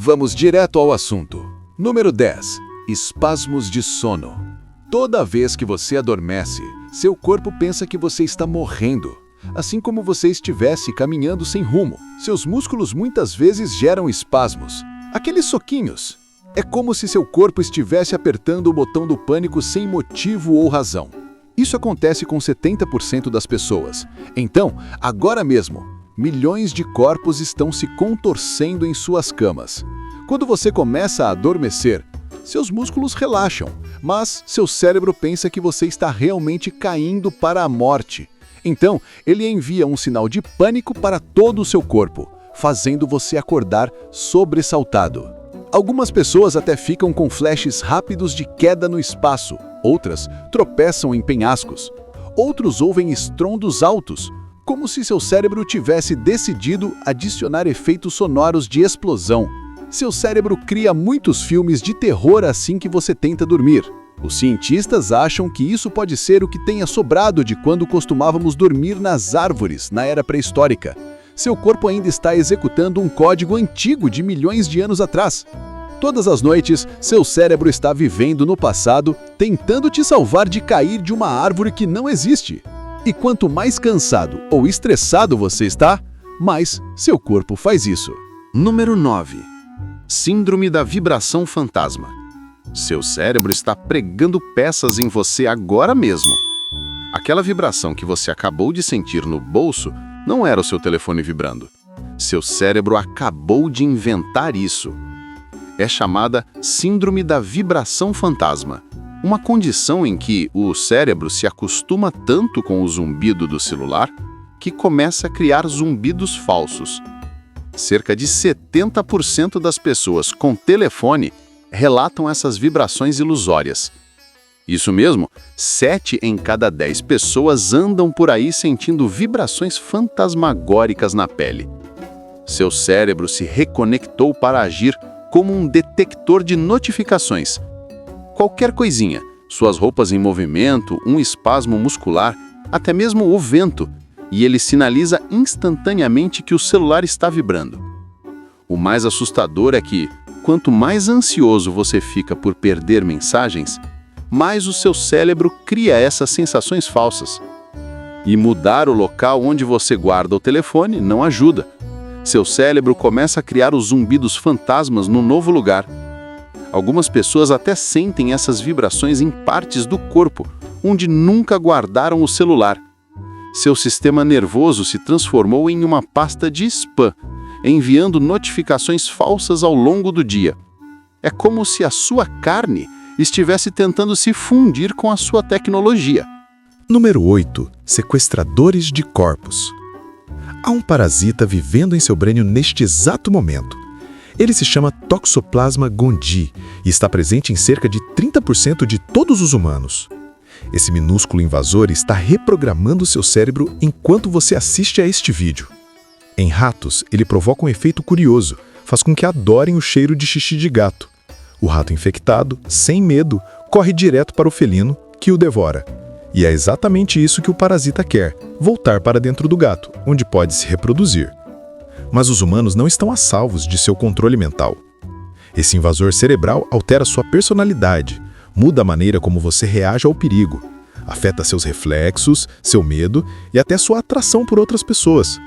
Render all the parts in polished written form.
Vamos direto ao assunto. Número 10. Espasmos de sono. Toda vez que você adormece, seu corpo pensa que você está morrendo, assim como você estivesse caminhando sem rumo. Seus músculos muitas vezes geram espasmos, aqueles soquinhos. É como se seu corpo estivesse apertando o botão do pânico sem motivo ou razão. Isso acontece com 70% das pessoas. Então, agora mesmo, milhões de corpos estão se contorcendo em suas camas. Quando você começa a adormecer, seus músculos relaxam, mas seu cérebro pensa que você está realmente caindo para a morte. Então, ele envia um sinal de pânico para todo o seu corpo, fazendo você acordar sobressaltado. Algumas pessoas até ficam com flashes rápidos de queda no espaço, outras tropeçam em penhascos. Outros ouvem estrondos altos, como se seu cérebro tivesse decidido adicionar efeitos sonoros de explosão. Seu cérebro cria muitos filmes de terror assim que você tenta dormir. Os cientistas acham que isso pode ser o que tenha sobrado de quando costumávamos dormir nas árvores na era pré-histórica. Seu corpo ainda está executando um código antigo de milhões de anos atrás. Todas as noites, seu cérebro está vivendo no passado, tentando te salvar de cair de uma árvore que não existe. E quanto mais cansado ou estressado você está, mais seu corpo faz isso. Número 9. Síndrome da vibração fantasma. Seu cérebro está pregando peças em você agora mesmo. Aquela vibração que você acabou de sentir no bolso não era o seu telefone vibrando. Seu cérebro acabou de inventar isso. É chamada Síndrome da vibração fantasma, uma condição em que o cérebro se acostuma tanto com o zumbido do celular que começa a criar zumbidos falsos. Cerca de 70% das pessoas com telefone relatam essas vibrações ilusórias. Isso mesmo, 7 em cada 10 pessoas andam por aí sentindo vibrações fantasmagóricas na pele. Seu cérebro se reconectou para agir como um detector de notificações. Qualquer coisinha, suas roupas em movimento, um espasmo muscular, até mesmo o vento, e ele sinaliza instantaneamente que o celular está vibrando. O mais assustador é que, quanto mais ansioso você fica por perder mensagens, mais o seu cérebro cria essas sensações falsas. E mudar o local onde você guarda o telefone não ajuda. Seu cérebro começa a criar os zumbidos fantasmas no novo lugar. Algumas pessoas até sentem essas vibrações em partes do corpo, onde nunca guardaram o celular. Seu sistema nervoso se transformou em uma pasta de spam, enviando notificações falsas ao longo do dia. É como se a sua carne estivesse tentando se fundir com a sua tecnologia. Número 8. Sequestradores de corpos. Há um parasita vivendo em seu brânio neste exato momento. Ele se chama Toxoplasma gondii e está presente em cerca de 30% de todos os humanos. Esse minúsculo invasor está reprogramando seu cérebro enquanto você assiste a este vídeo. Em ratos, ele provoca um efeito curioso, faz com que adorem o cheiro de xixi de gato. O rato infectado, sem medo, corre direto para o felino, que o devora. E é exatamente isso que o parasita quer, voltar para dentro do gato, onde pode se reproduzir. Mas os humanos não estão a salvos de seu controle mental. Esse invasor cerebral altera sua personalidade, muda a maneira como você reage ao perigo, afeta seus reflexos, seu medo e até sua atração por outras pessoas.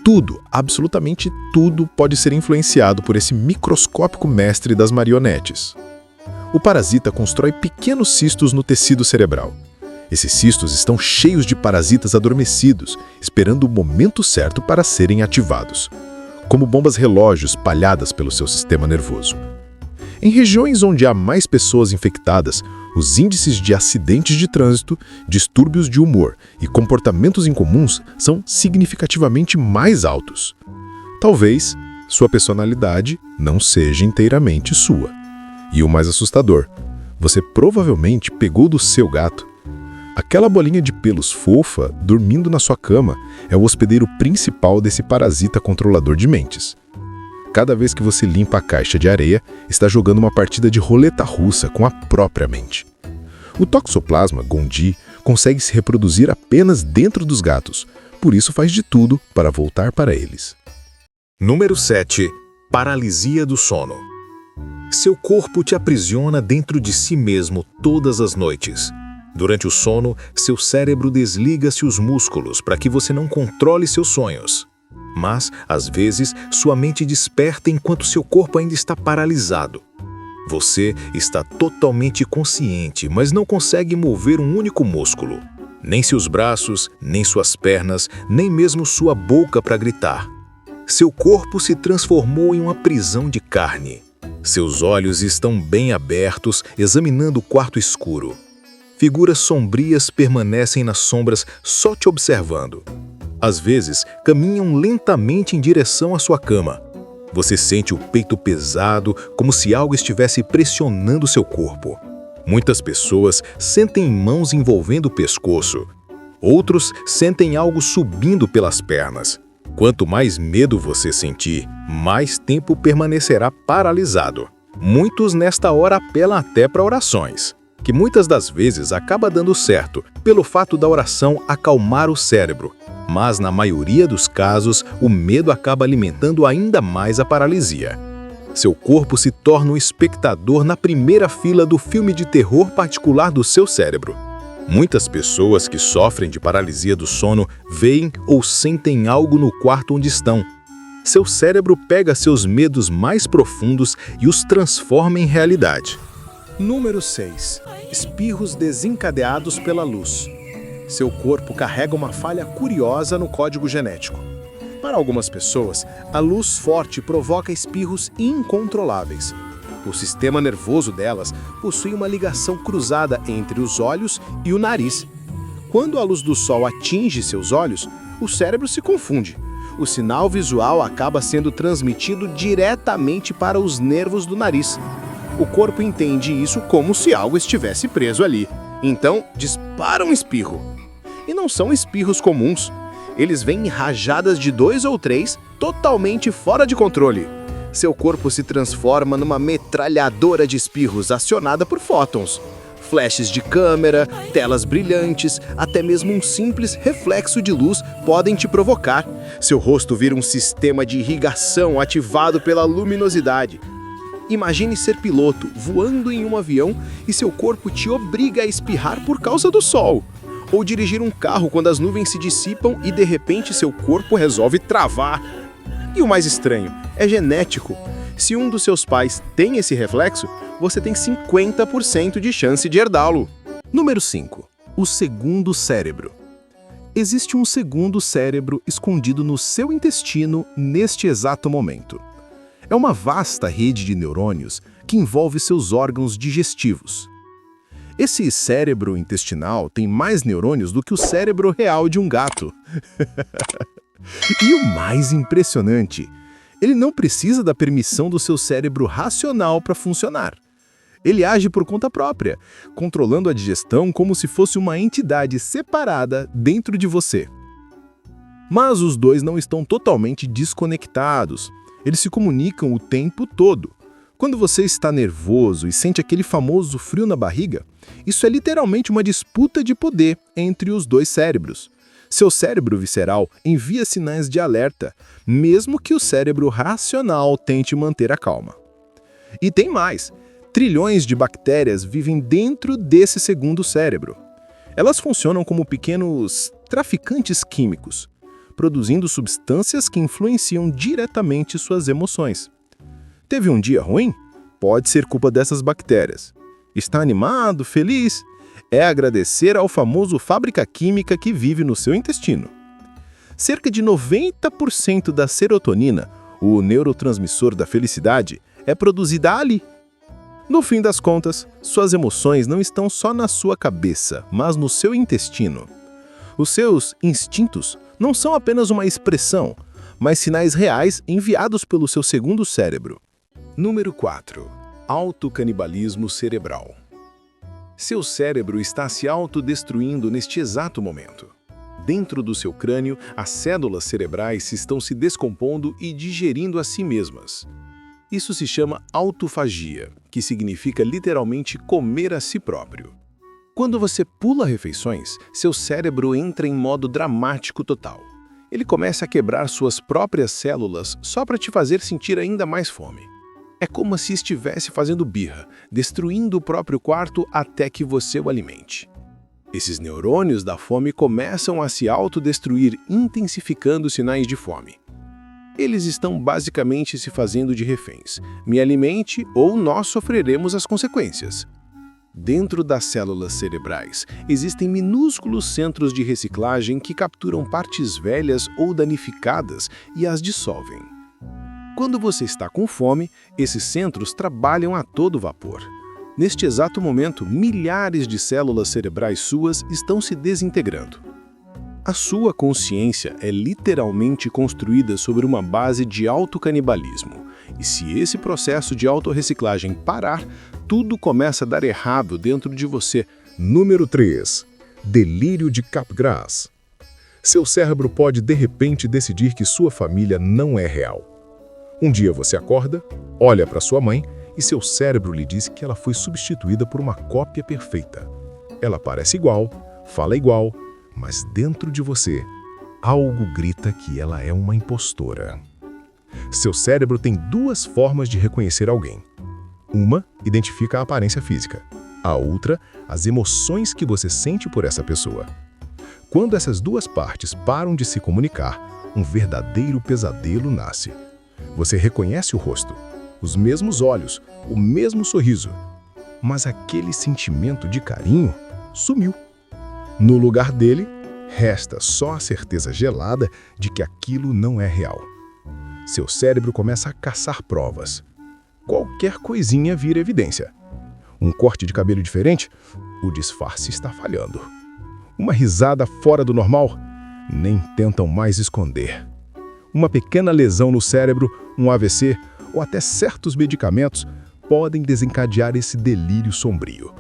Tudo, absolutamente tudo, pode ser influenciado por esse microscópico mestre das marionetes. O parasita constrói pequenos cistos no tecido cerebral. Esses cistos estão cheios de parasitas adormecidos, esperando o momento certo para serem ativados, como bombas relógio espalhadas pelo seu sistema nervoso. Em regiões onde há mais pessoas infectadas, os índices de acidentes de trânsito, distúrbios de humor e comportamentos incomuns são significativamente mais altos. Talvez sua personalidade não seja inteiramente sua. E o mais assustador, você provavelmente pegou do seu gato. Aquela bolinha de pelos fofa, dormindo na sua cama, é o hospedeiro principal desse parasita controlador de mentes. Cada vez que você limpa a caixa de areia, está jogando uma partida de roleta russa com a própria mente. O Toxoplasma gondii consegue se reproduzir apenas dentro dos gatos, por isso faz de tudo para voltar para eles. Número 7. Paralisia do sono. Seu corpo te aprisiona dentro de si mesmo todas as noites. Durante o sono, seu cérebro desliga-se os músculos para que você não controle seus sonhos. Mas, às vezes, sua mente desperta enquanto seu corpo ainda está paralisado. Você está totalmente consciente, mas não consegue mover um único músculo. Nem seus braços, nem suas pernas, nem mesmo sua boca para gritar. Seu corpo se transformou em uma prisão de carne. Seus olhos estão bem abertos, examinando o quarto escuro. Figuras sombrias permanecem nas sombras só te observando. Às vezes, caminham lentamente em direção à sua cama. Você sente o peito pesado, como se algo estivesse pressionando seu corpo. Muitas pessoas sentem mãos envolvendo o pescoço. Outros sentem algo subindo pelas pernas. Quanto mais medo você sentir, mais tempo permanecerá paralisado. Muitos nesta hora apelam até para orações, que muitas das vezes acaba dando certo, pelo fato da oração acalmar o cérebro. Mas na maioria dos casos, o medo acaba alimentando ainda mais a paralisia. Seu corpo se torna um espectador na primeira fila do filme de terror particular do seu cérebro. Muitas pessoas que sofrem de paralisia do sono veem ou sentem algo no quarto onde estão. Seu cérebro pega seus medos mais profundos e os transforma em realidade. Número 6. Espirros desencadeados pela luz. Seu corpo carrega uma falha curiosa no código genético. Para algumas pessoas, a luz forte provoca espirros incontroláveis. O sistema nervoso delas possui uma ligação cruzada entre os olhos e o nariz. Quando a luz do sol atinge seus olhos, o cérebro se confunde. O sinal visual acaba sendo transmitido diretamente para os nervos do nariz. O corpo entende isso como se algo estivesse preso ali. Então, dispara um espirro. E não são espirros comuns. Eles vêm em rajadas de 2 ou 3, totalmente fora de controle. Seu corpo se transforma numa metralhadora de espirros acionada por fótons. Flashes de câmera, telas brilhantes, até mesmo um simples reflexo de luz podem te provocar. Seu rosto vira um sistema de irrigação ativado pela luminosidade. Imagine ser piloto, voando em um avião e seu corpo te obriga a espirrar por causa do sol. Ou dirigir um carro quando as nuvens se dissipam e de repente seu corpo resolve travar. E o mais estranho, é genético. Se um dos seus pais tem esse reflexo, você tem 50% de chance de herdá-lo. Número 5. O segundo cérebro. Existe um segundo cérebro escondido no seu intestino neste exato momento. É uma vasta rede de neurônios que envolve seus órgãos digestivos. Esse cérebro intestinal tem mais neurônios do que o cérebro real de um gato. E o mais impressionante, ele não precisa da permissão do seu cérebro racional para funcionar. Ele age por conta própria, controlando a digestão como se fosse uma entidade separada dentro de você. Mas os dois não estão totalmente desconectados. Eles se comunicam o tempo todo. Quando você está nervoso e sente aquele famoso frio na barriga, isso é literalmente uma disputa de poder entre os dois cérebros. Seu cérebro visceral envia sinais de alerta, mesmo que o cérebro racional tente manter a calma. E tem mais. Trilhões de bactérias vivem dentro desse segundo cérebro. Elas funcionam como pequenos traficantes químicos, produzindo substâncias que influenciam diretamente suas emoções. Teve um dia ruim? Pode ser culpa dessas bactérias. Está animado, feliz? É agradecer ao famoso fábrica química que vive no seu intestino. Cerca de 90% da serotonina, o neurotransmissor da felicidade, é produzida ali. No fim das contas, suas emoções não estão só na sua cabeça, mas no seu intestino. Os seus instintos não são apenas uma expressão, mas sinais reais enviados pelo seu segundo cérebro. Número 4. Autocanibalismo cerebral. Seu cérebro está se autodestruindo neste exato momento. Dentro do seu crânio, as células cerebrais estão se descompondo e digerindo a si mesmas. Isso se chama autofagia, que significa literalmente comer a si próprio. Quando você pula refeições, seu cérebro entra em modo dramático total. Ele começa a quebrar suas próprias células só para te fazer sentir ainda mais fome. É como se estivesse fazendo birra, destruindo o próprio quarto até que você o alimente. Esses neurônios da fome começam a se autodestruir, intensificando os sinais de fome. Eles estão basicamente se fazendo de reféns. Me alimente ou nós sofreremos as consequências. Dentro das células cerebrais, existem minúsculos centros de reciclagem que capturam partes velhas ou danificadas e as dissolvem. Quando você está com fome, esses centros trabalham a todo vapor. Neste exato momento, milhares de células cerebrais suas estão se desintegrando. A sua consciência é literalmente construída sobre uma base de autocanibalismo. E se esse processo de autorreciclagem parar, tudo começa a dar errado dentro de você. Número 3. Delírio de Capgras. Seu cérebro pode de repente decidir que sua família não é real. Um dia você acorda, olha para sua mãe e seu cérebro lhe diz que ela foi substituída por uma cópia perfeita. Ela parece igual, fala igual, mas dentro de você, algo grita que ela é uma impostora. Seu cérebro tem duas formas de reconhecer alguém. Uma identifica a aparência física, a outra, as emoções que você sente por essa pessoa. Quando essas duas partes param de se comunicar, um verdadeiro pesadelo nasce. Você reconhece o rosto, os mesmos olhos, o mesmo sorriso, mas aquele sentimento de carinho sumiu. No lugar dele, resta só a certeza gelada de que aquilo não é real. Seu cérebro começa a caçar provas. Qualquer coisinha vira evidência. Um corte de cabelo diferente? O disfarce está falhando. Uma risada fora do normal? Nem tentam mais esconder. Uma pequena lesão no cérebro, um AVC ou até certos medicamentos podem desencadear esse delírio sombrio.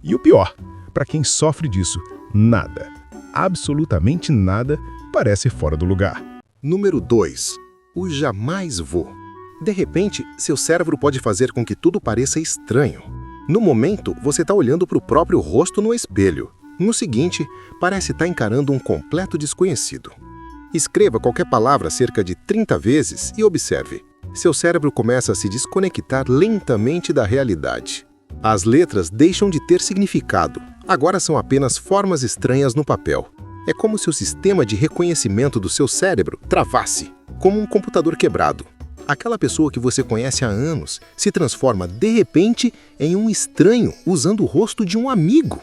E o pior, para quem sofre disso, nada, absolutamente nada, parece fora do lugar. Número 2. O jamais vou. De repente, seu cérebro pode fazer com que tudo pareça estranho. No momento, você está olhando para o próprio rosto no espelho. No seguinte, parece estar encarando um completo desconhecido. Escreva qualquer palavra cerca de 30 vezes e observe. Seu cérebro começa a se desconectar lentamente da realidade. As letras deixam de ter significado. Agora são apenas formas estranhas no papel. É como se o sistema de reconhecimento do seu cérebro travasse, como um computador quebrado. Aquela pessoa que você conhece há anos se transforma, de repente, em um estranho usando o rosto de um amigo.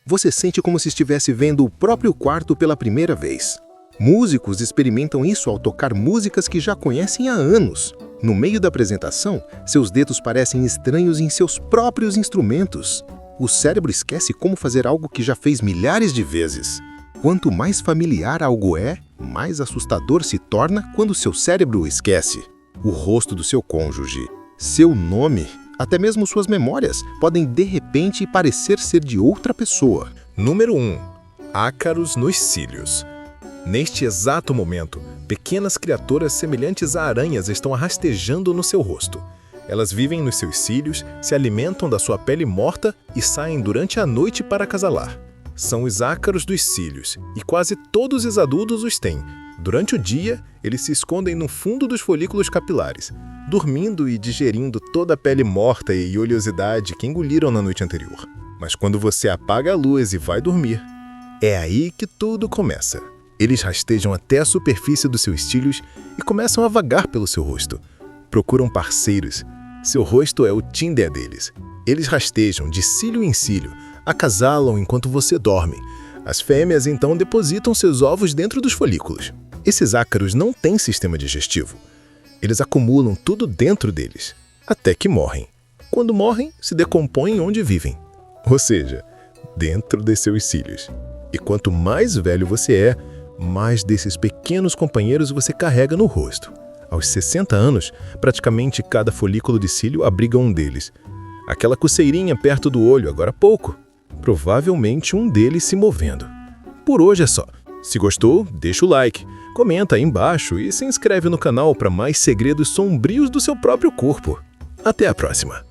Você sente como se estivesse vendo o próprio quarto pela primeira vez. Músicos experimentam isso ao tocar músicas que já conhecem há anos. No meio da apresentação, seus dedos parecem estranhos em seus próprios instrumentos. O cérebro esquece como fazer algo que já fez milhares de vezes. Quanto mais familiar algo é, mais assustador se torna quando seu cérebro o esquece. O rosto do seu cônjuge, seu nome, até mesmo suas memórias podem de repente parecer ser de outra pessoa. Número 1. Ácaros nos cílios. Neste exato momento, pequenas criaturas semelhantes a aranhas estão rastejando no seu rosto. Elas vivem nos seus cílios, se alimentam da sua pele morta e saem durante a noite para acasalar. São os ácaros dos cílios, e quase todos os adultos os têm. Durante o dia, eles se escondem no fundo dos folículos capilares, dormindo e digerindo toda a pele morta e oleosidade que engoliram na noite anterior. Mas quando você apaga a luz e vai dormir, é aí que tudo começa. Eles rastejam até a superfície dos seus cílios e começam a vagar pelo seu rosto. Procuram parceiros. Seu rosto é o Tinder deles. Eles rastejam de cílio em cílio, acasalam enquanto você dorme. As fêmeas então depositam seus ovos dentro dos folículos. Esses ácaros não têm sistema digestivo. Eles acumulam tudo dentro deles, até que morrem. Quando morrem, se decompõem onde vivem. Ou seja, dentro de seus cílios. E quanto mais velho você é, mais desses pequenos companheiros você carrega no rosto. Aos 60 anos, praticamente cada folículo de cílio abriga um deles. Aquela coceirinha perto do olho, agora há pouco. Provavelmente um deles se movendo. Por hoje é só. Se gostou, deixa o like, comenta aí embaixo e se inscreve no canal para mais segredos sombrios do seu próprio corpo. Até a próxima!